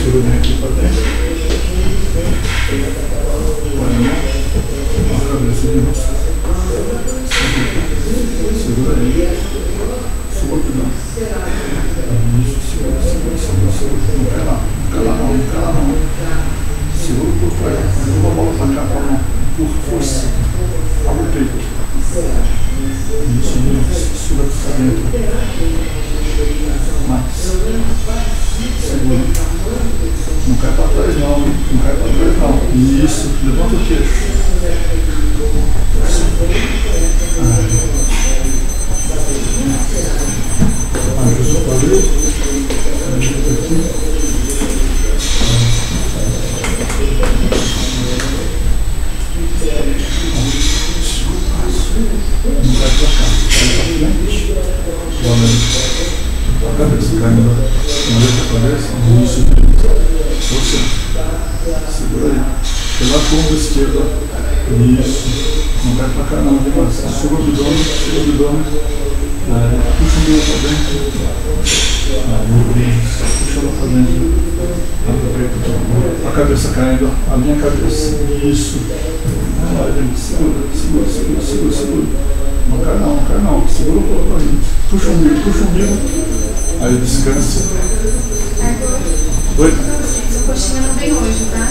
Segura bem aqui para dentro. Põe a mão. A cabeça de novo. Segura aí. Segura não. Isso, segura. Não cai lá. Não cai lá não. Segura por trás. Leva a bola para cá com a mão. Por força. Abre o peito. Isso. Segura para dentro. Mais. Segura. Não cai para trás não. Não cai para trás não. Isso. Levanta o queixo. Ajuda o quadril. Ajuda aqui. Não vai pra cá. Vai pra frente. Olha a cabeça caindo. Olha a cabeça. Isso. Força. Segura aí. Pela ponta esquerda. Isso. Não vai pra cá não. Suga o abdômen. Puxa o meu pra dentro. Puxa ela pra dentro. Abre o peito. A cabeça caindo. Alinha a cabeça. Isso. Segura. Não cai não. Segura o corpo aí. Puxa o umbigo. Aí descansa. Oi? Sua coxinha não vem hoje, tá?